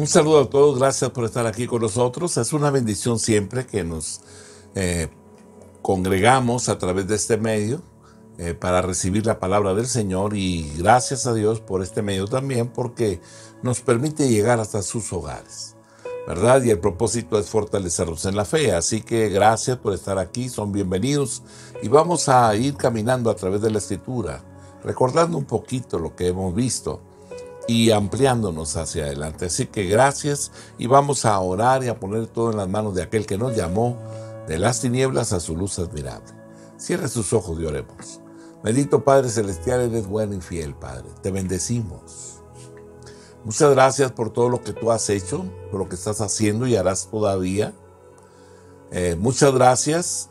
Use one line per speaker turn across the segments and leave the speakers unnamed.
Un saludo a todos, gracias por estar aquí con nosotros. Es una bendición siempre que nos eh, congregamos a través de este medio para recibir la palabra del Señor, y gracias a Dios por este medio también, porque nos permite llegar hasta sus hogares, ¿verdad? Y el propósito es fortalecerlos en la fe. Así que gracias por estar aquí, son bienvenidos, y vamos a ir caminando a través de la Escritura, recordando un poquito lo que hemos visto y ampliándonos hacia adelante. Así que gracias, y vamos a orar y a poner todo en las manos de aquel que nos llamó de las tinieblas a su luz admirable. Cierre sus ojos y oremos. Bendito Padre Celestial, eres bueno y fiel, Padre. Te bendecimos. Muchas gracias por todo lo que tú has hecho, por lo que estás haciendo y harás todavía. Muchas gracias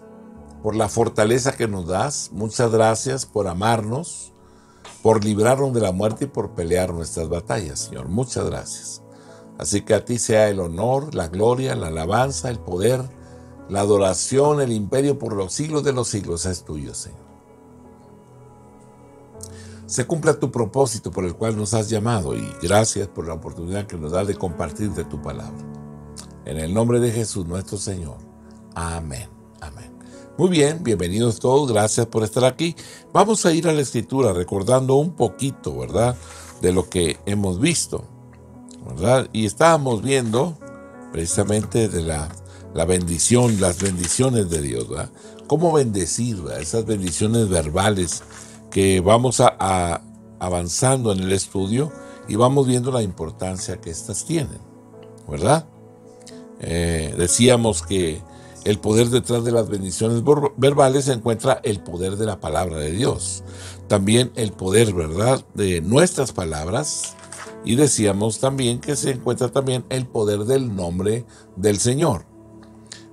por la fortaleza que nos das. Muchas gracias por amarnos, por librarnos de la muerte y por pelear nuestras batallas, Señor. Muchas gracias. Así que a ti sea el honor, la gloria, la alabanza, el poder, la adoración, el imperio por los siglos de los siglos es tuyo, Señor. Se cumpla tu propósito por el cual nos has llamado, y gracias por la oportunidad que nos das de compartir de tu palabra. En el nombre de Jesús nuestro Señor. Amén. Amén. Muy bien, bienvenidos todos, gracias por estar aquí. Vamos a ir a la Escritura recordando un poquito, ¿verdad?, de lo que hemos visto, ¿verdad? Y estábamos viendo precisamente de la bendición, las bendiciones de Dios, ¿verdad? Cómo bendecir, ¿verdad? Esas bendiciones verbales que vamos avanzando en el estudio y vamos viendo la importancia que estas tienen, ¿verdad? Decíamos que el poder detrás de las bendiciones verbales se encuentra el poder de la palabra de Dios. También el poder, ¿verdad?, de nuestras palabras. Y decíamos también que se encuentra también el poder del nombre del Señor,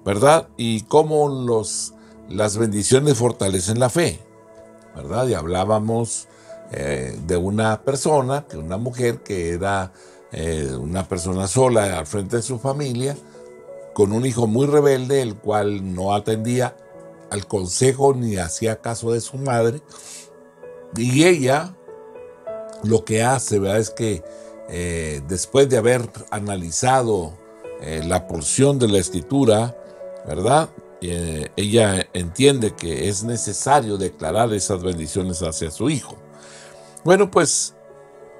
¿verdad? Y cómo las bendiciones fortalecen la fe, ¿verdad? Y hablábamos de una persona, que una mujer que era una persona sola al frente de su familia, con un hijo muy rebelde, el cual no atendía al consejo ni hacía caso de su madre. Y ella lo que hace, ¿verdad?, es que después de haber analizado la porción de la Escritura, ¿verdad?, ella entiende que es necesario declarar esas bendiciones hacia su hijo. Bueno, pues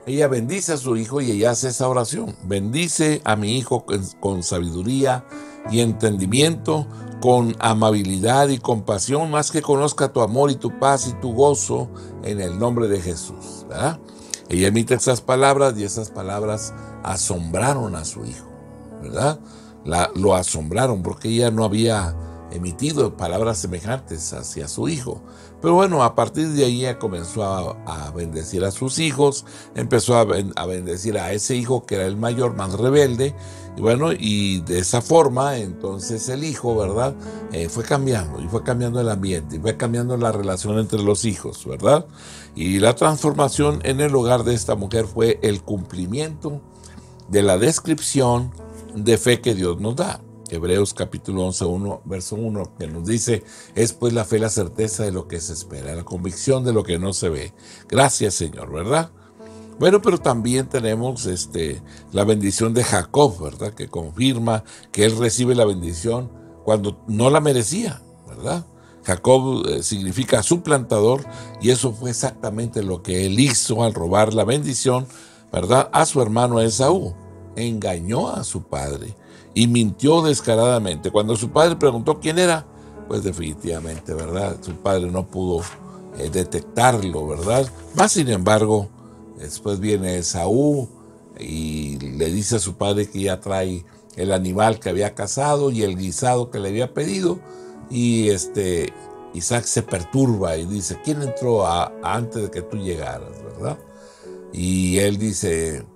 ella bendice a su hijo y ella hace esa oración: bendice a mi hijo con sabiduría y entendimiento, con amabilidad y compasión, más que conozca tu amor y tu paz y tu gozo, en el nombre de Jesús, ¿verdad? Ella emite esas palabras, y esas palabras asombraron a su hijo, ¿verdad? Lo asombraron, porque ella no había emitido palabras semejantes hacia su hijo. Pero bueno, a partir de ahí ella comenzó a bendecir a sus hijos, empezó a bendecir a ese hijo que era el mayor, más rebelde, y bueno, y de esa forma entonces el hijo, ¿verdad?, fue cambiando el ambiente, y fue cambiando la relación entre los hijos, ¿verdad? Y la transformación en el hogar de esta mujer fue el cumplimiento de la descripción de fe que Dios nos da. Hebreos capítulo 11, verso 1, que nos dice: es pues la fe la certeza de lo que se espera, la convicción de lo que no se ve. Gracias, Señor, ¿verdad? Bueno, pero también tenemos la bendición de Jacob, ¿verdad?, que confirma que él recibe la bendición cuando no la merecía, ¿verdad? Jacob significa suplantador, y eso fue exactamente lo que él hizo al robar la bendición, ¿verdad?, a su hermano Esaú. Engañó a su padre y mintió descaradamente. Cuando su padre preguntó quién era, pues definitivamente, ¿verdad?, su padre no pudo detectarlo, ¿verdad? Más sin embargo, después viene Esaú y le dice a su padre que ya trae el animal que había cazado y el guisado que le había pedido, y Isaac se perturba y dice: ¿quién entró antes de que tú llegaras, verdad? Y él dice: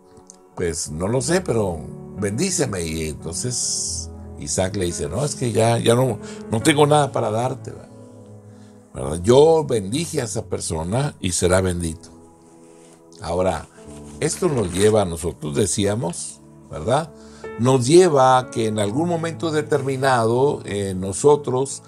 pues no lo sé, pero bendíceme. Y entonces Isaac le dice: no, es que ya no tengo nada para darte, ¿verdad? Yo bendije a esa persona y será bendito. Ahora, esto nos lleva a nosotros, decíamos, ¿verdad?, nos lleva a que en algún momento determinado nosotros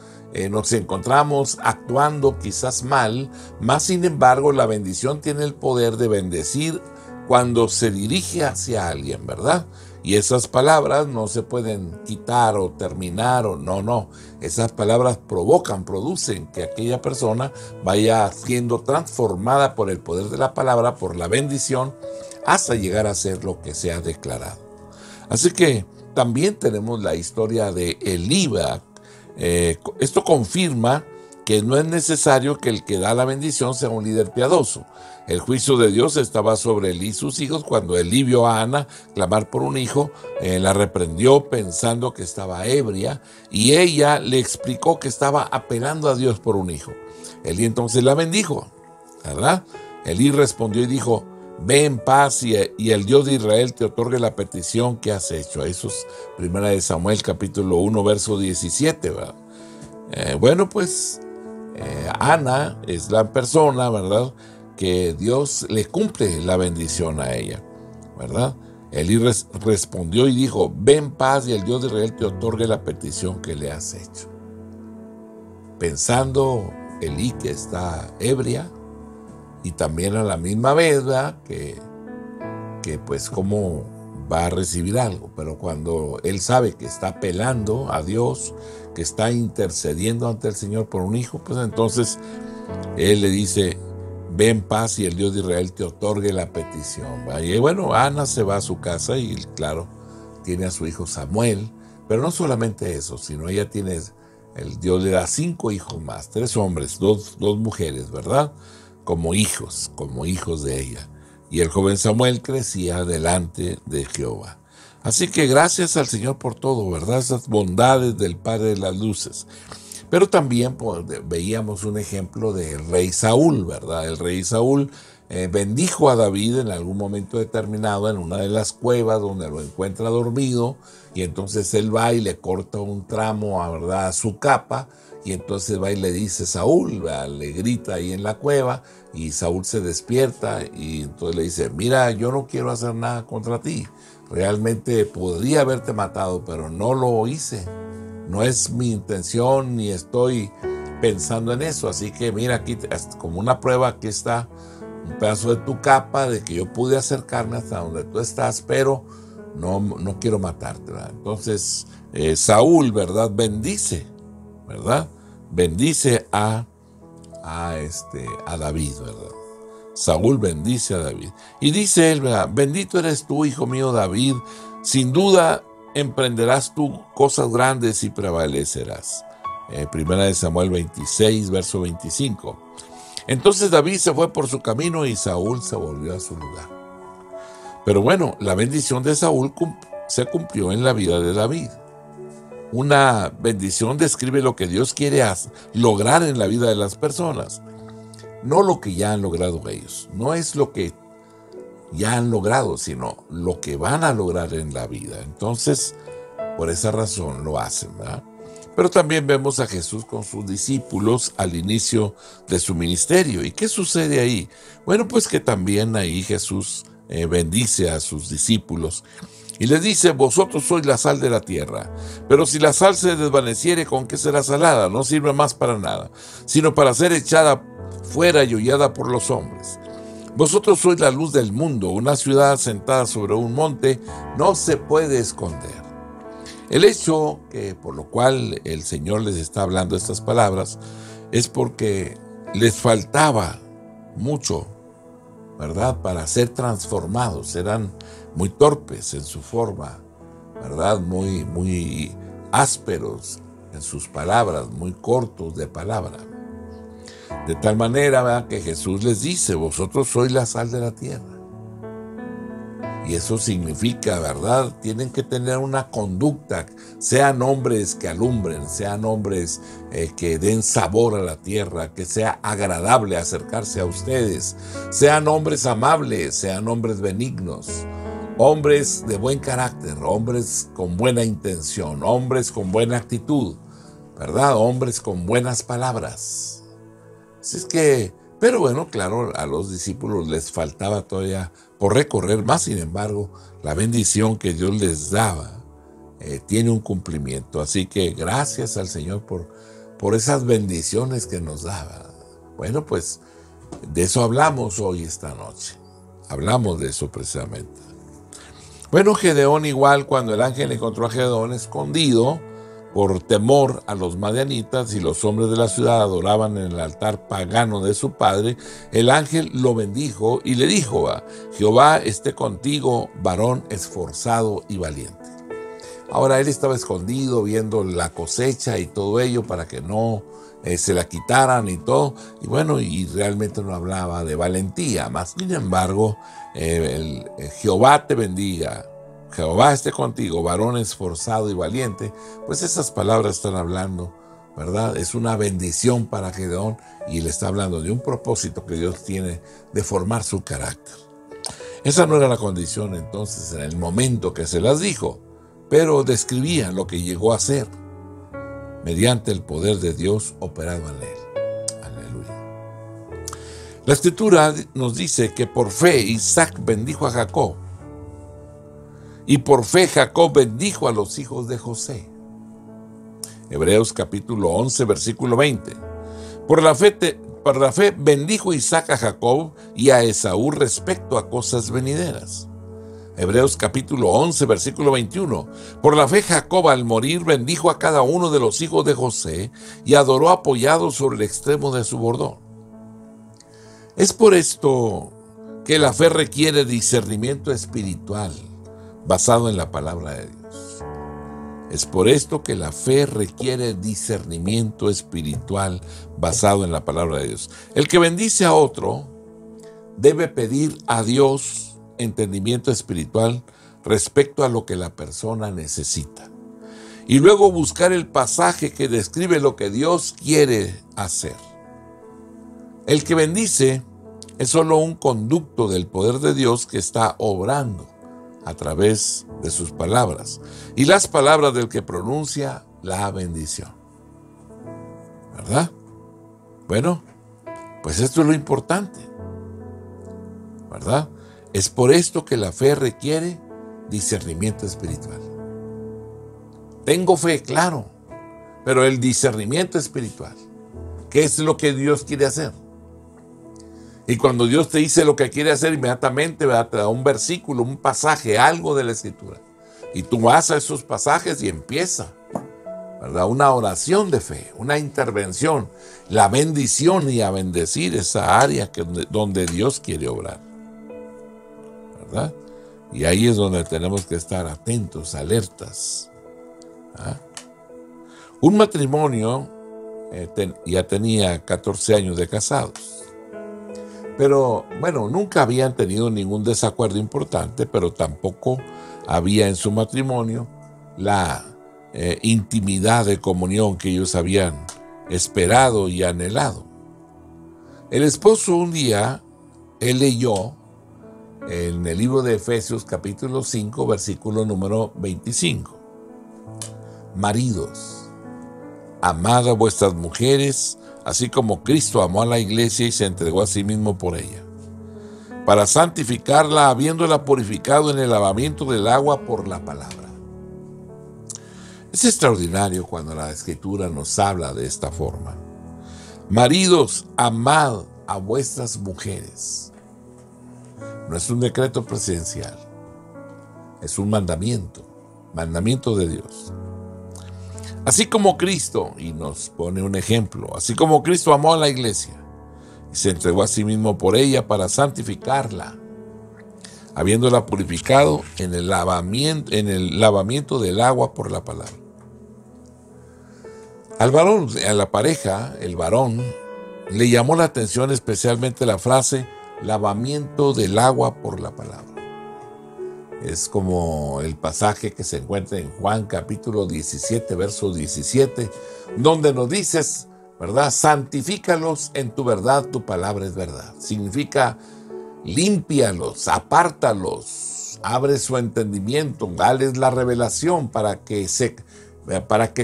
nos encontramos actuando quizás mal, más sin embargo la bendición tiene el poder de bendecir cuando se dirige hacia alguien, ¿verdad? Y esas palabras no se pueden quitar o terminar o no. Esas palabras producen que aquella persona vaya siendo transformada por el poder de la palabra, por la bendición, hasta llegar a ser lo que se ha declarado. Así que también tenemos la historia de Elí. Esto confirma que no es necesario que el que da la bendición sea un líder piadoso. El juicio de Dios estaba sobre Elí y sus hijos cuando Elí vio a Ana clamar por un hijo, la reprendió pensando que estaba ebria y ella le explicó que estaba apelando a Dios por un hijo. Elí entonces la bendijo, ¿verdad? Elí respondió y dijo: ve en paz y el Dios de Israel te otorgue la petición que has hecho. Eso es 1 Samuel capítulo 1 verso 17, ¿verdad? Ana es la persona, ¿verdad?, que Dios le cumple la bendición a ella, ¿verdad? Elí respondió y dijo: ve en paz y el Dios de Israel te otorgue la petición que le has hecho. Pensando Elí que está ebria y también a la misma vez, ¿verdad?, que pues cómo va a recibir algo, pero cuando él sabe que está apelando a Dios, que está intercediendo ante el Señor por un hijo, pues entonces él le dice: ve en paz y el Dios de Israel te otorgue la petición. Y bueno, Ana se va a su casa y claro, tiene a su hijo Samuel, pero no solamente eso, sino ella tiene, Dios le da 5 hijos más, 3 hombres, 2 mujeres, ¿verdad?, como hijos de ella. Y el joven Samuel crecía delante de Jehová. Así que gracias al Señor por todo, ¿verdad? Esas bondades del Padre de las Luces. Pero también veíamos un ejemplo del rey Saúl, ¿verdad? El rey Saúl bendijo a David en algún momento determinado en una de las cuevas donde lo encuentra dormido, y entonces él va y le corta un tramo, ¿verdad?, a su capa, y entonces va y le dice: Saúl, ¿verdad?, le grita ahí en la cueva, y Saúl se despierta y entonces le dice: mira, yo no quiero hacer nada contra ti, realmente podría haberte matado, pero no lo hice. No es mi intención ni estoy pensando en eso. Así que mira, aquí como una prueba, aquí está un pedazo de tu capa de que yo pude acercarme hasta donde tú estás, pero no quiero matarte, ¿verdad? Entonces Saúl, ¿verdad?, bendice a David, ¿verdad? Saúl bendice a David. Y dice él, ¿verdad?: bendito eres tú, hijo mío David, sin duda emprenderás tú cosas grandes y prevalecerás. 1 Samuel 26, verso 25. Entonces David se fue por su camino y Saúl se volvió a su lugar. Pero bueno, la bendición de Saúl se cumplió en la vida de David. Una bendición describe lo que Dios quiere lograr en la vida de las personas, no lo que ya han logrado ellos. No es lo que ya han logrado, sino lo que van a lograr en la vida. Entonces, por esa razón lo hacen, ¿verdad? Pero también vemos a Jesús con sus discípulos al inicio de su ministerio. ¿Y qué sucede ahí? Bueno, pues que también ahí Jesús bendice a sus discípulos y les dice: vosotros sois la sal de la tierra, pero si la sal se desvaneciere, ¿con qué será salada? No sirve más para nada, sino para ser echada fuera y hollada por los hombres. Vosotros sois la luz del mundo. Una ciudad asentada sobre un monte no se puede esconder. El hecho por lo cual el Señor les está hablando estas palabras es porque les faltaba mucho, ¿verdad?, para ser transformados. Eran muy torpes en su forma, ¿verdad?, muy ásperos en sus palabras, muy cortos de palabra. De tal manera, ¿verdad?, que Jesús les dice: vosotros sois la sal de la tierra. Y eso significa, ¿verdad?, tienen que tener una conducta, sean hombres que alumbren, sean hombres que den sabor a la tierra, que sea agradable acercarse a ustedes, sean hombres amables, sean hombres benignos, hombres de buen carácter, hombres con buena intención, hombres con buena actitud, ¿verdad?, hombres con buenas palabras. Así es que, pero bueno, claro, a los discípulos les faltaba todavía por recorrer más. Sin embargo, la bendición que Dios les daba tiene un cumplimiento. Así que gracias al Señor por esas bendiciones que nos daba. Bueno, pues de eso hablamos hoy, esta noche. Hablamos de eso precisamente. Bueno, Gedeón igual, cuando el ángel encontró a Gedeón escondido por temor a los madianitas y los hombres de la ciudad adoraban en el altar pagano de su padre, el ángel lo bendijo y le dijo: Jehová esté contigo, varón esforzado y valiente. Ahora él estaba escondido viendo la cosecha y todo ello para que no se la quitaran y todo, y bueno, y realmente no hablaba de valentía, más sin embargo, Jehová te bendiga, Jehová esté contigo, varón esforzado y valiente, pues esas palabras están hablando, ¿verdad? Es una bendición para Gedeón y le está hablando de un propósito que Dios tiene de formar su carácter. Esa no era la condición entonces en el momento que se las dijo, pero describían lo que llegó a ser mediante el poder de Dios operado en él. Aleluya. La Escritura nos dice que por fe Isaac bendijo a Jacob, y por fe Jacob bendijo a los hijos de José. Hebreos capítulo 11, versículo 20. Por la fe bendijo Isaac a Jacob y a Esaú respecto a cosas venideras. Hebreos capítulo 11, versículo 21. Por la fe Jacob al morir bendijo a cada uno de los hijos de José y adoró apoyado sobre el extremo de su bordón. Es por esto que la fe requiere discernimiento espiritual basado en la palabra de Dios. Es por esto que la fe requiere discernimiento espiritual basado en la palabra de Dios. El que bendice a otro debe pedir a Dios entendimiento espiritual respecto a lo que la persona necesita. Y luego buscar el pasaje que describe lo que Dios quiere hacer. El que bendice es solo un conducto del poder de Dios que está obrando a través de sus palabras y las palabras del que pronuncia la bendición. ¿Verdad? Bueno, pues esto es lo importante. ¿Verdad? Es por esto que la fe requiere discernimiento espiritual. Tengo fe, claro, pero el discernimiento espiritual, ¿qué es lo que Dios quiere hacer? Y cuando Dios te dice lo que quiere hacer, inmediatamente te da un versículo, un pasaje, algo de la Escritura. Y tú vas a esos pasajes y empieza, ¿verdad? Una oración de fe, una intervención, la bendición y a bendecir esa área donde Dios quiere obrar. ¿Verdad? Y ahí es donde tenemos que estar atentos, alertas. ¿Ah? Un matrimonio ya tenía 14 años de casados. Pero, bueno, nunca habían tenido ningún desacuerdo importante, pero tampoco había en su matrimonio la intimidad de comunión que ellos habían esperado y anhelado. El esposo un día, él leyó en el libro de Efesios capítulo 5, versículo número 25. Maridos, amad a vuestras mujeres, así como Cristo amó a la iglesia y se entregó a sí mismo por ella, para santificarla, habiéndola purificado en el lavamiento del agua por la palabra. Es extraordinario cuando la Escritura nos habla de esta forma. Maridos, amad a vuestras mujeres. No es un decreto presidencial, es un mandamiento de Dios. Así como Cristo, y nos pone un ejemplo, así como Cristo amó a la iglesia y se entregó a sí mismo por ella para santificarla, habiéndola purificado en el lavamiento del agua por la palabra. Al varón, a la pareja, el varón, le llamó la atención especialmente la frase lavamiento del agua por la palabra. Es como el pasaje que se encuentra en Juan capítulo 17, verso 17, donde nos dices, ¿verdad? Santifícalos en tu verdad, tu palabra es verdad. Significa límpialos, apártalos, abre su entendimiento, dales la revelación para que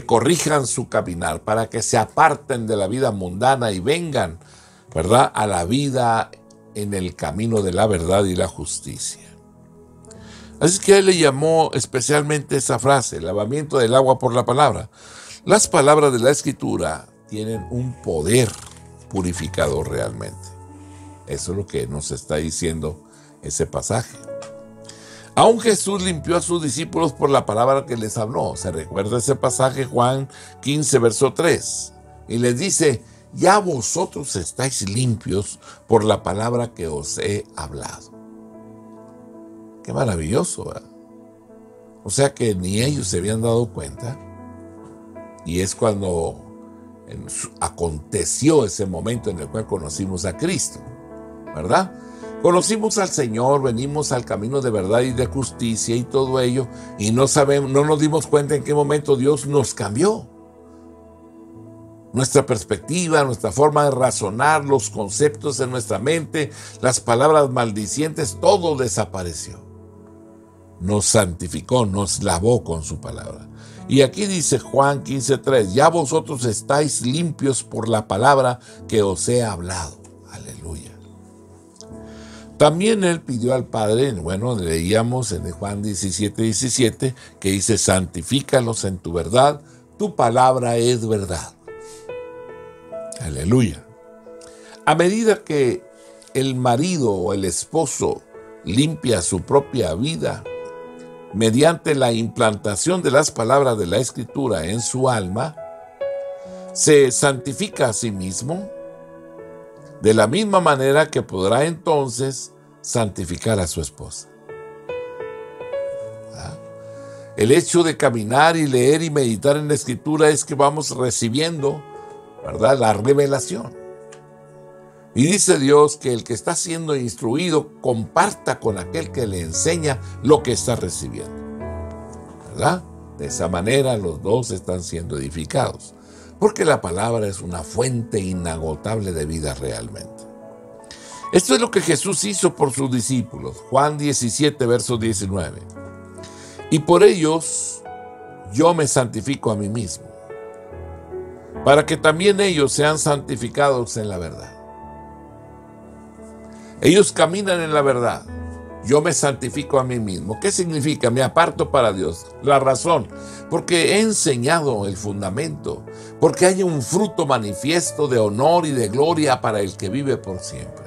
corrijan su caminar, para que se aparten de la vida mundana y vengan, ¿verdad?, a la vida en el camino de la verdad y la justicia. Así que a él le llamó especialmente esa frase, lavamiento del agua por la palabra. Las palabras de la Escritura tienen un poder purificador realmente. Eso es lo que nos está diciendo ese pasaje. Aún Jesús limpió a sus discípulos por la palabra que les habló. Se recuerda ese pasaje, Juan 15, verso 3. Y les dice, ya vosotros estáis limpios por la palabra que os he hablado. Qué maravilloso, ¿verdad? O sea que ni ellos se habían dado cuenta. Y es cuando aconteció ese momento en el cual conocimos a Cristo, ¿verdad? Conocimos al Señor, venimos al camino de verdad y de justicia y todo ello, y no nos dimos cuenta en qué momento Dios nos cambió. Nuestra perspectiva, nuestra forma de razonar, los conceptos en nuestra mente, las palabras maldicientes, todo desapareció. Nos santificó, nos lavó con su palabra. Y aquí dice Juan 15:3, ya vosotros estáis limpios por la palabra que os he hablado. Aleluya. También él pidió al Padre, bueno, leíamos en Juan 17:17, que dice, santifícalos en tu verdad, tu palabra es verdad. Aleluya. A medida que el marido o el esposo limpia su propia vida, mediante la implantación de las palabras de la Escritura en su alma, se santifica a sí mismo, de la misma manera que podrá entonces santificar a su esposa. El hecho de caminar y leer y meditar en la Escritura es que vamos recibiendo, ¿verdad?, la revelación. Y dice Dios que el que está siendo instruido comparta con aquel que le enseña lo que está recibiendo, ¿verdad? De esa manera los dos están siendo edificados, porque la palabra es una fuente inagotable de vida realmente. Esto es lo que Jesús hizo por sus discípulos. Juan 17, verso 19. Y por ellos yo me santifico a mí mismo, para que también ellos sean santificados en la verdad. Ellos caminan en la verdad. Yo me santifico a mí mismo. ¿Qué significa? Me aparto para Dios. La razón, porque he enseñado el fundamento, porque hay un fruto manifiesto de honor y de gloria para el que vive por siempre.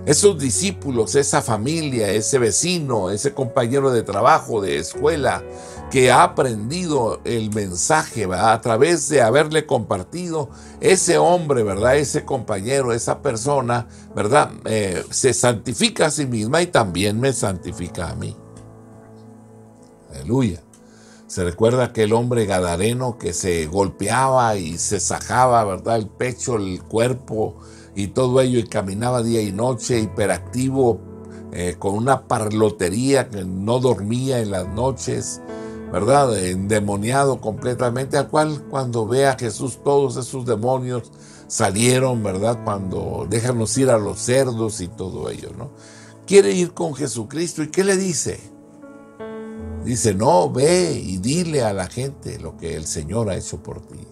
Esos discípulos, esa familia, ese vecino, ese compañero de trabajo, de escuela, que ha aprendido el mensaje, ¿verdad?, a través de haberle compartido, ese hombre, ¿verdad?, ese compañero, esa persona, ¿verdad?, se santifica a sí misma y también me santifica a mí. Aleluya. Se recuerda aquel hombre gadareno que se golpeaba y se sajaba, ¿verdad?, el pecho, el cuerpo y todo ello, y caminaba día y noche, hiperactivo, con una parlotería, que no dormía en las noches, ¿verdad?, endemoniado completamente, al cual cuando ve a Jesús todos esos demonios salieron, ¿verdad?, cuando déjanos ir a los cerdos y todo ello, ¿no? Quiere ir con Jesucristo, ¿y qué le dice? Dice, no, ve y dile a la gente lo que el Señor ha hecho por ti.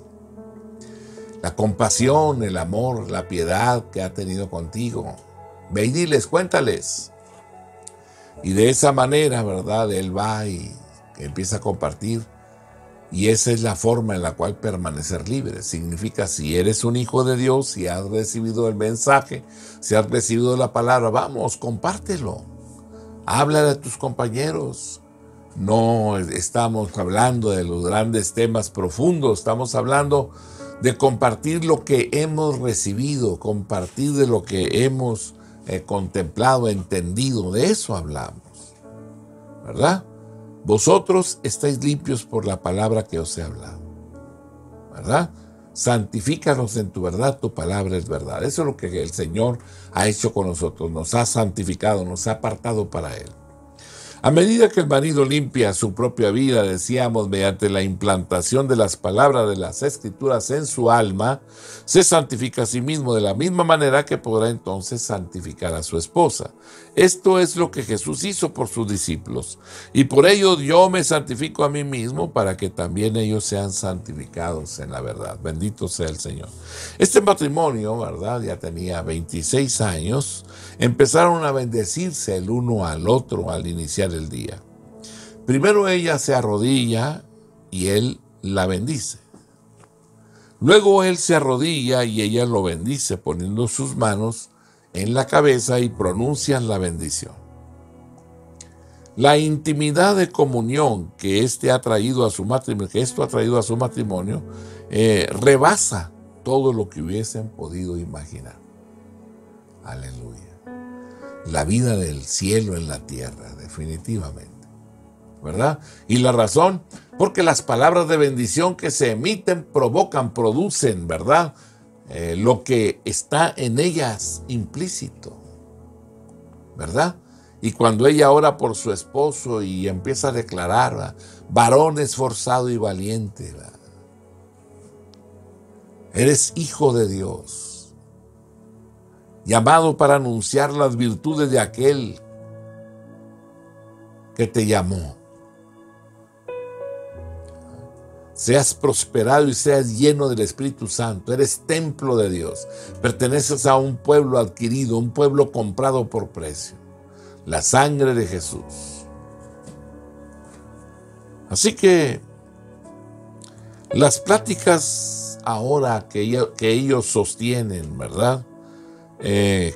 La compasión, el amor, la piedad que ha tenido contigo. Ve y diles, cuéntales. Y de esa manera, ¿verdad?, él va y empieza a compartir. Y esa es la forma en la cual permanecer libre. Significa, si eres un hijo de Dios, si has recibido el mensaje, si has recibido la palabra, vamos, compártelo. Háblale a tus compañeros. No estamos hablando de los grandes temas profundos, estamos hablando de compartir lo que hemos recibido, compartir de lo que hemos contemplado, entendido. De eso hablamos, ¿verdad? Vosotros estáis limpios por la palabra que os he hablado, ¿verdad? Santifícanos en tu verdad, tu palabra es verdad. Eso es lo que el Señor ha hecho con nosotros, nos ha santificado, nos ha apartado para Él. A medida que el marido limpia su propia vida, decíamos, mediante la implantación de las palabras de las Escrituras en su alma, se santifica a sí mismo de la misma manera que podrá entonces santificar a su esposa. Esto es lo que Jesús hizo por sus discípulos. Y por ello yo me santifico a mí mismo para que también ellos sean santificados en la verdad. Bendito sea el Señor. Este matrimonio, ¿verdad?, ya tenía 26 años. Empezaron a bendecirse el uno al otro al iniciar el día. Primero ella se arrodilla y él la bendice. Luego él se arrodilla y ella lo bendice poniendo sus manos en la cabeza y pronuncian la bendición. La intimidad de comunión que esto ha traído a su matrimonio, rebasa todo lo que hubiesen podido imaginar. Aleluya. La vida del cielo en la tierra, definitivamente, ¿verdad? Y la razón, porque las palabras de bendición que se emiten producen, ¿verdad? Lo que está en ellas implícito, ¿verdad? Y cuando ella ora por su esposo y empieza a declarar, ¿verdad? Varón esforzado y valiente, ¿verdad? Eres hijo de Dios, llamado para anunciar las virtudes de aquel que te llamó. Seas prosperado y seas lleno del Espíritu Santo. Eres templo de Dios. Perteneces a un pueblo adquirido, un pueblo comprado por precio. La sangre de Jesús. Así que las pláticas ahora que ellos sostienen, ¿verdad?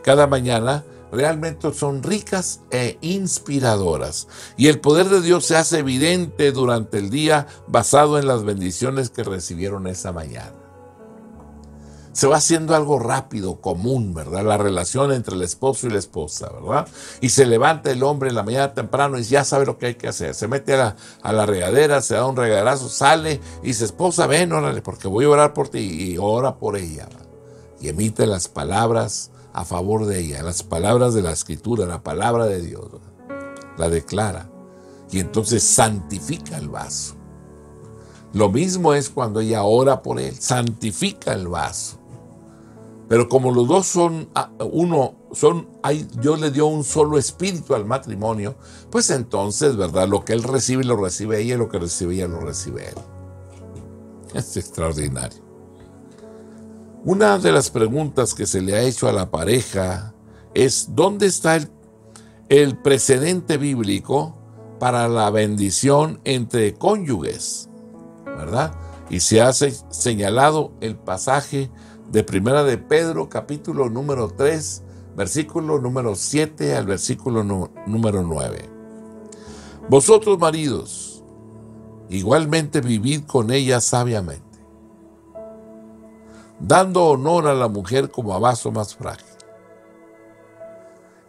Cada mañana realmente son ricas e inspiradoras. Y el poder de Dios se hace evidente durante el día basado en las bendiciones que recibieron esa mañana. Se va haciendo algo rápido, común, ¿verdad? La relación entre el esposo y la esposa, ¿verdad? Y se levanta el hombre en la mañana temprano y ya sabe lo que hay que hacer. Se mete a la regadera, se da un regaderazo, sale y dice, esposa, ven, órale, porque voy a orar por ti. Y ora por ella, ¿verdad? Y emite las palabras a favor de ella, las palabras de la Escritura, la palabra de Dios, ¿verdad? La declara. Y entonces santifica el vaso. Lo mismo es cuando ella ora por él, santifica el vaso. Pero como los dos Dios le dio un solo espíritu al matrimonio, pues entonces, ¿verdad? Lo que él recibe lo recibe ella y lo que recibe ella lo recibe él. Es extraordinario. Una de las preguntas que se le ha hecho a la pareja es, ¿dónde está el precedente bíblico para la bendición entre cónyuges? ¿Verdad? Y se ha señalado el pasaje de Primera de Pedro, capítulo número 3, versículo número 7 al versículo número 9. Vosotros, maridos, igualmente vivid con ella sabiamente, dando honor a la mujer como a vaso más frágil,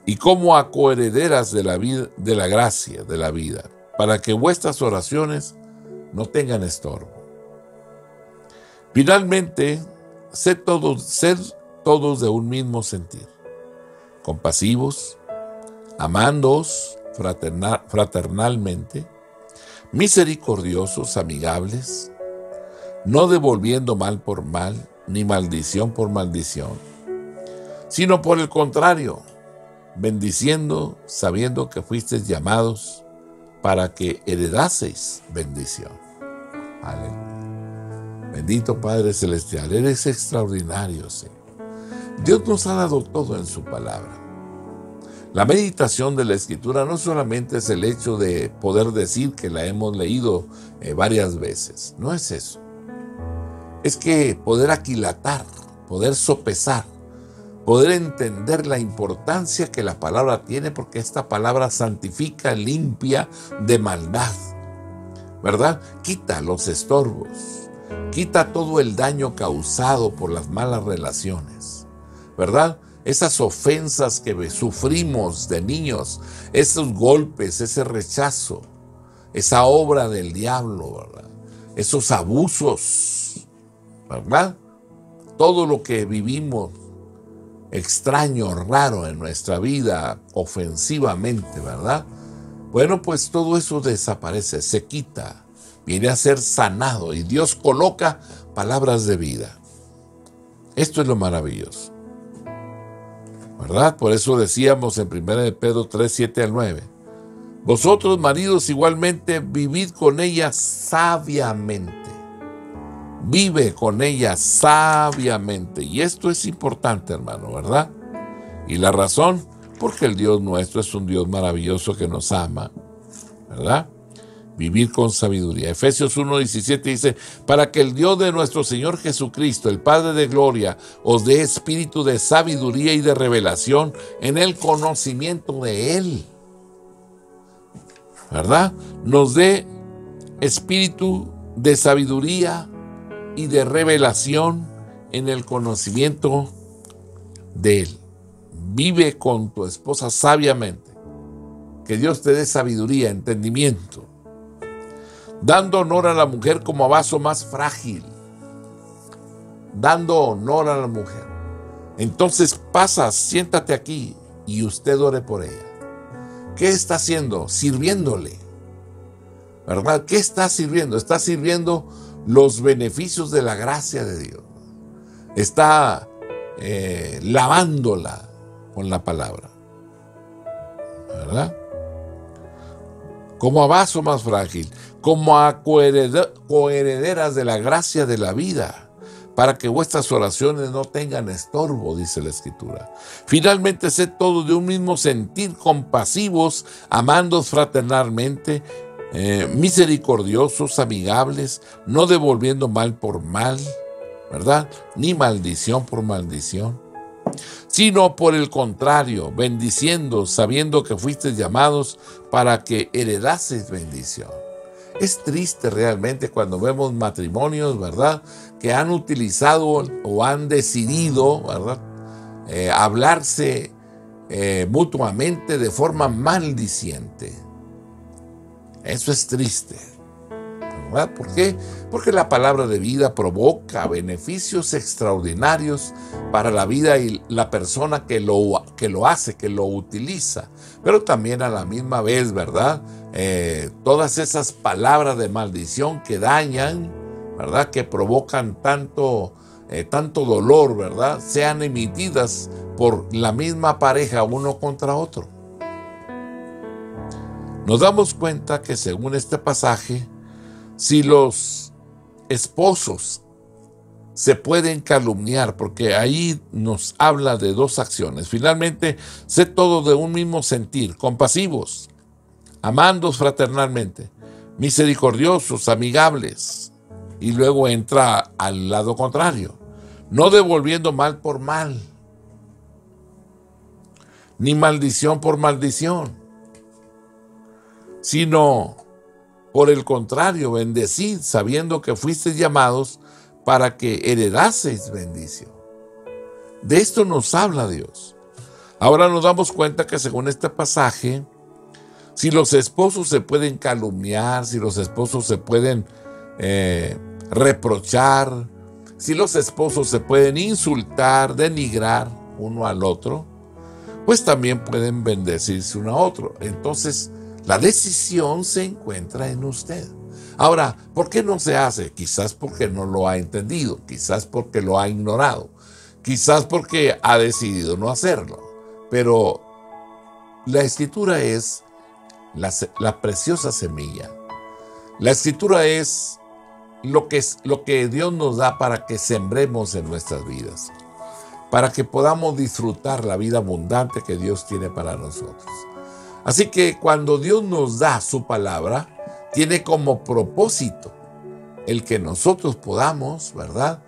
y como a coherederas de la vida, de la gracia, de la vida, para que vuestras oraciones no tengan estorbo. Finalmente, sed todos de un mismo sentir, compasivos, amándoos fraternalmente, misericordiosos, amigables, no devolviendo mal por mal, ni maldición por maldición, sino por el contrario, bendiciendo, sabiendo que fuisteis llamados para que heredaseis bendición. Aleluya. Bendito Padre Celestial, eres extraordinario, Señor. Dios nos ha dado todo en su palabra. La meditación de la Escritura no solamente es el hecho de poder decir que la hemos leído varias veces. No es eso. Es que poder aquilatar, poder sopesar, poder entender la importancia que la palabra tiene, porque esta palabra santifica, limpia de maldad, ¿verdad? Quita los estorbos. Quita todo el daño causado por las malas relaciones, ¿verdad? Esas ofensas que sufrimos de niños, esos golpes, ese rechazo, esa obra del diablo, ¿verdad? Esos abusos, ¿verdad? Todo lo que vivimos extraño, raro en nuestra vida, ofensivamente, ¿verdad? Bueno, pues todo eso desaparece, se quita. Viene a ser sanado y Dios coloca palabras de vida. Esto es lo maravilloso, ¿verdad? Por eso decíamos en 1 de Pedro 3, 7 al 9. Vosotros, maridos, igualmente vivid con ella sabiamente. Vive con ella sabiamente. Y esto es importante, hermano, ¿verdad? Y la razón, porque el Dios nuestro es un Dios maravilloso que nos ama, ¿verdad? Vivir con sabiduría. Efesios 1:17 dice, para que el Dios de nuestro Señor Jesucristo, el Padre de gloria, os dé espíritu de sabiduría y de revelación en el conocimiento de Él. ¿verdad? Nos dé espíritu de sabiduría y de revelación en el conocimiento de Él. Vive con tu esposa sabiamente. Que Dios te dé sabiduría, entendimiento. Dando honor a la mujer como a vaso más frágil. Dando honor a la mujer. Entonces pasa, siéntate aquí y usted ore por ella. ¿Qué está haciendo? Sirviéndole. ¿Verdad? ¿Qué está sirviendo? Está sirviendo los beneficios de la gracia de Dios. Está lavándola con la palabra. ¿Verdad? Como a vaso más frágil, como a coherederas de la gracia de la vida, para que vuestras oraciones no tengan estorbo, dice la Escritura. Finalmente, sed todos de un mismo sentir, compasivos, amándoos fraternalmente, misericordiosos, amigables, no devolviendo mal por mal, ¿verdad? Ni maldición por maldición, sino por el contrario, bendiciendo, sabiendo que fuisteis llamados para que heredaseis bendición. Es triste realmente cuando vemos matrimonios, ¿verdad?, que han utilizado o han decidido, ¿verdad?, hablarse mutuamente de forma maldiciente. Eso es triste, ¿verdad? ¿Por qué? Porque la palabra de vida provoca beneficios extraordinarios para la vida y la persona que lo hace, que lo utiliza. Pero también a la misma vez, ¿verdad?, todas esas palabras de maldición que dañan, ¿verdad?, que provocan tanto dolor, ¿verdad?, sean emitidas por la misma pareja uno contra otro. Nos damos cuenta que según este pasaje, si los esposos se pueden calumniar, porque ahí nos habla de dos acciones. Finalmente, sed todos de un mismo sentir, compasivos, amándoos fraternalmente, misericordiosos, amigables. Y luego entra al lado contrario, no devolviendo mal por mal, ni maldición por maldición, sino por el contrario, bendecid, sabiendo que fuisteis llamados para que heredaseis bendición. De esto nos habla Dios. Ahora nos damos cuenta que según este pasaje, si los esposos se pueden calumniar, si los esposos se pueden reprochar, si los esposos se pueden insultar, denigrar uno al otro, pues también pueden bendecirse uno a otro. Entonces, la decisión se encuentra en usted. Ahora, ¿por qué no se hace? Quizás porque no lo ha entendido, quizás porque lo ha ignorado, quizás porque ha decidido no hacerlo. Pero la Escritura es la preciosa semilla. La Escritura es lo que Dios nos da para que sembremos en nuestras vidas, para que podamos disfrutar la vida abundante que Dios tiene para nosotros. Así que cuando Dios nos da su palabra, tiene como propósito el que nosotros podamos, ¿verdad?,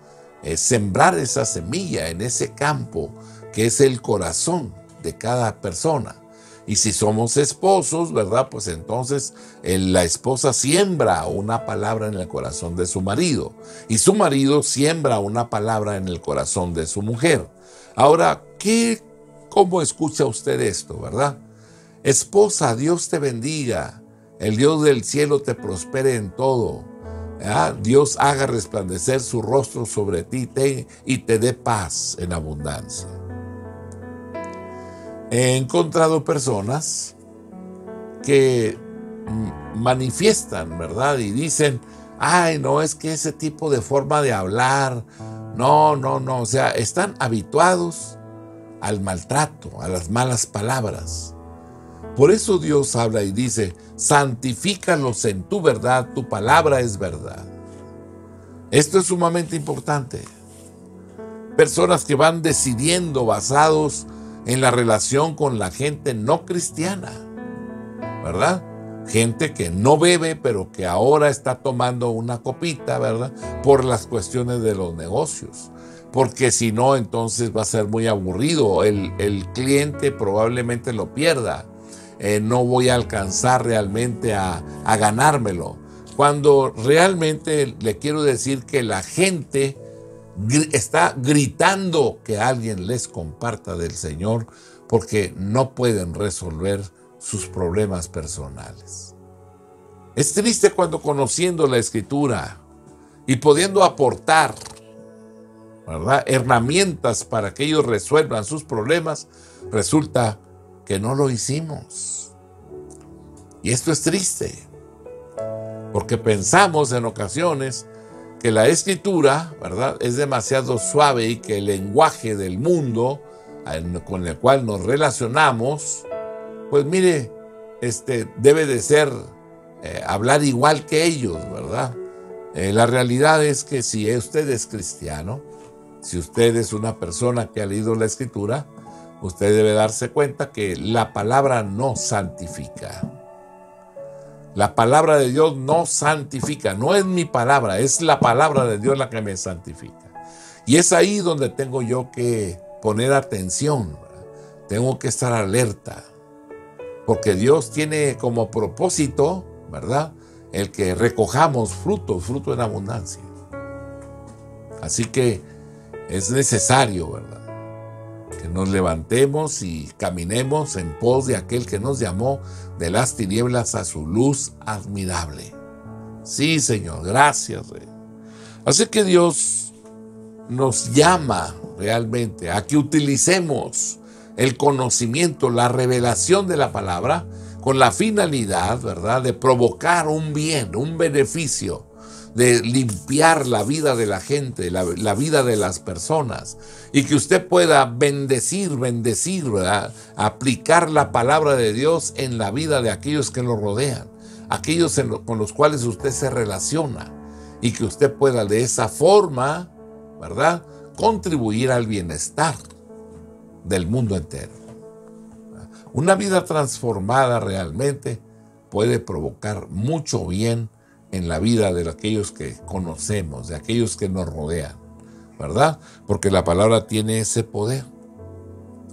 sembrar esa semilla en ese campo que es el corazón de cada persona. Y si somos esposos, ¿verdad?, pues entonces la esposa siembra una palabra en el corazón de su marido y su marido siembra una palabra en el corazón de su mujer. Ahora, ¿cómo escucha usted esto, verdad? Esposa, Dios te bendiga, el Dios del cielo te prospere en todo, ¿verdad? Dios haga resplandecer su rostro sobre ti y te dé paz en abundancia. He encontrado personas que manifiestan, ¿verdad?, y dicen, ay, no, es que ese tipo de forma de hablar, no, o sea, están habituados al maltrato, a las malas palabras. Por eso Dios habla y dice, santifícalos en tu verdad, tu palabra es verdad. Esto es sumamente importante. Personas que van decidiendo basados en la relación con la gente no cristiana, ¿verdad? Gente que no bebe, pero que ahora está tomando una copita, ¿verdad?, por las cuestiones de los negocios. Porque si no, entonces va a ser muy aburrido. El cliente probablemente lo pierda. no voy a alcanzar realmente a ganármelo. Cuando realmente le quiero decir que la gente está gritando que alguien les comparta del Señor porque no pueden resolver sus problemas personales. Es triste cuando conociendo la Escritura y pudiendo aportar, ¿verdad?, herramientas para que ellos resuelvan sus problemas, resulta que no lo hicimos. Y esto es triste, porque pensamos en ocasiones que la Escritura, ¿verdad?, es demasiado suave y que el lenguaje del mundo con el cual nos relacionamos, pues mire, debe de ser hablar igual que ellos, ¿verdad? La realidad es que si usted es cristiano, si usted es una persona que ha leído la Escritura, usted debe darse cuenta que la palabra no santifica. La palabra de Dios no santifica, no es mi palabra, es la palabra de Dios la que me santifica. Y es ahí donde tengo yo que poner atención, ¿verdad? Tengo que estar alerta, porque Dios tiene como propósito, ¿verdad?, el que recojamos fruto en abundancia. Así que es necesario, ¿verdad?, que nos levantemos y caminemos en pos de aquel que nos llamó de las tinieblas a su luz admirable. Sí, Señor, gracias, Rey. Así que Dios nos llama realmente a que utilicemos el conocimiento, la revelación de la palabra, con la finalidad, ¿verdad?, de provocar un bien, un beneficio, de limpiar la vida de la gente, la vida de las personas, y que usted pueda bendecir, ¿verdad?, aplicar la palabra de Dios en la vida de aquellos que lo rodean, aquellos con los cuales usted se relaciona, y que usted pueda de esa forma, ¿verdad?, contribuir al bienestar del mundo entero. Una vida transformada realmente puede provocar mucho bien en la vida de aquellos que conocemos, de aquellos que nos rodean, ¿verdad? Porque la palabra tiene ese poder,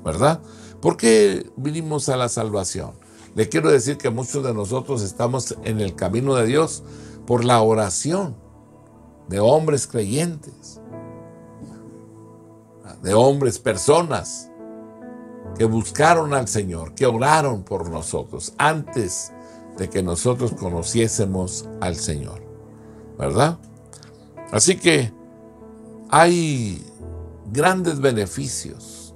¿verdad? ¿Por qué vinimos a la salvación? Le quiero decir que muchos de nosotros estamos en el camino de Dios por la oración de hombres creyentes, de hombres, personas que buscaron al Señor, que oraron por nosotros antes de que nosotros conociésemos al Señor, ¿verdad? Así que hay grandes beneficios.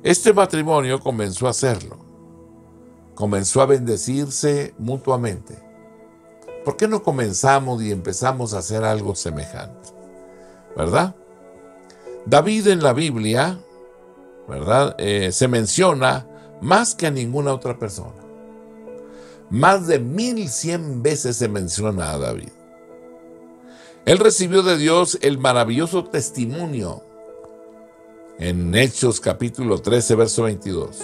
Este matrimonio comenzó a hacerlo, comenzó a bendecirse mutuamente. ¿Por qué no comenzamos y empezamos a hacer algo semejante? ¿Verdad? David en la Biblia, ¿verdad?, se menciona más que a ninguna otra persona. Más de 1100 veces se menciona a David. Él recibió de Dios el maravilloso testimonio en Hechos capítulo 13, verso 22.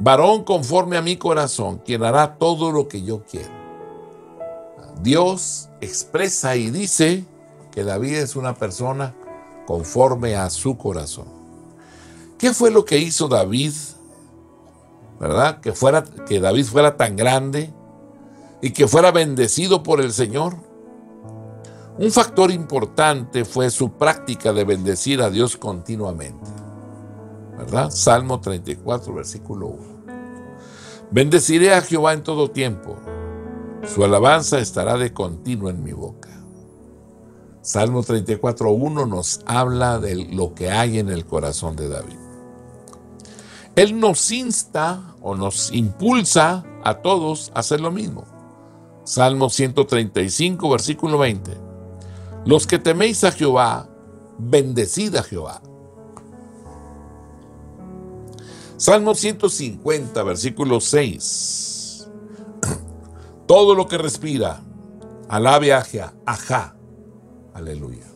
Varón conforme a mi corazón, quien hará todo lo que yo quiero. Dios expresa y dice que David es una persona conforme a su corazón. ¿Qué fue lo que hizo David? ¿Verdad? Que David fuera tan grande y que fuera bendecido por el Señor. Un factor importante fue su práctica de bendecir a Dios continuamente, ¿verdad? Salmo 34, versículo 1. Bendeciré a Jehová en todo tiempo, su alabanza estará de continuo en mi boca. Salmo 34, 1 nos habla de lo que hay en el corazón de David. Él nos insta o nos impulsa a todos a hacer lo mismo. Salmo 135, versículo 20. Los que teméis a Jehová, bendecid a Jehová. Salmo 150, versículo 6. Todo lo que respira, alabe a Jehová. Aleluya.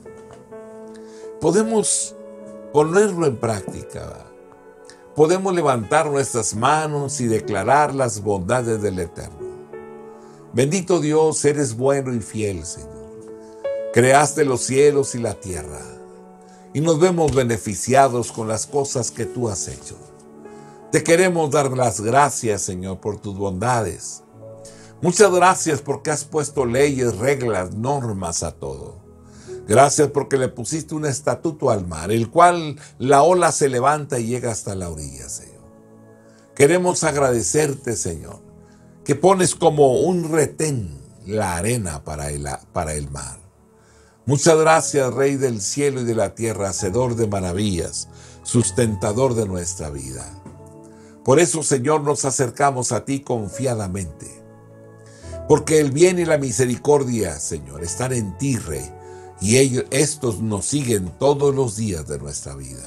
Podemos ponerlo en práctica, ¿verdad? Podemos levantar nuestras manos y declarar las bondades del Eterno. Bendito Dios, eres bueno y fiel, Señor. Creaste los cielos y la tierra, y nos vemos beneficiados con las cosas que tú has hecho. Te queremos dar las gracias, Señor, por tus bondades. Muchas gracias porque has puesto leyes, reglas, normas a todo. Gracias porque le pusiste un estatuto al mar, el cual la ola se levanta y llega hasta la orilla, Señor. Queremos agradecerte, Señor, que pones como un retén la arena para el mar. Muchas gracias, Rey del cielo y de la tierra, hacedor de maravillas, sustentador de nuestra vida. Por eso, Señor, nos acercamos a ti confiadamente, porque el bien y la misericordia, Señor, están en ti, Rey, y estos nos siguen todos los días de nuestra vida.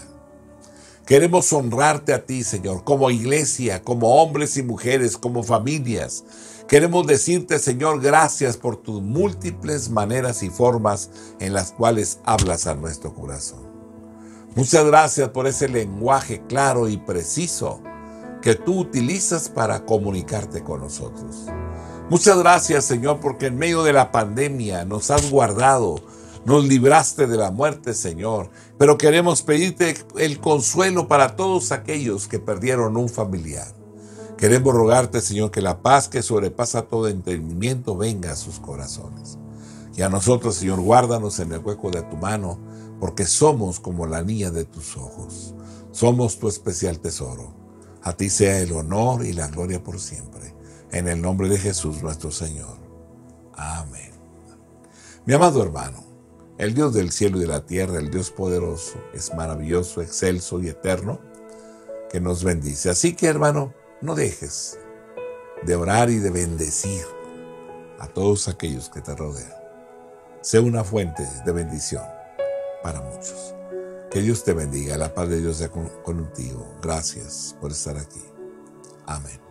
Queremos honrarte a ti, Señor, como iglesia, como hombres y mujeres, como familias. Queremos decirte, Señor, gracias por tus múltiples maneras y formas en las cuales hablas a nuestro corazón. Muchas gracias por ese lenguaje claro y preciso que tú utilizas para comunicarte con nosotros. Muchas gracias, Señor, porque en medio de la pandemia nos has guardado, nos libraste de la muerte, Señor, pero queremos pedirte el consuelo para todos aquellos que perdieron un familiar. Queremos rogarte, Señor, que la paz que sobrepasa todo entendimiento venga a sus corazones. Y a nosotros, Señor, guárdanos en el hueco de tu mano, porque somos como la niña de tus ojos. Somos tu especial tesoro. A ti sea el honor y la gloria por siempre. En el nombre de Jesús nuestro Señor. Amén. Mi amado hermano, el Dios del cielo y de la tierra, el Dios poderoso, es maravilloso, excelso y eterno, que nos bendice. Así que, hermano, no dejes de orar y de bendecir a todos aquellos que te rodean. Sé una fuente de bendición para muchos. Que Dios te bendiga. La paz de Dios sea contigo. Gracias por estar aquí. Amén.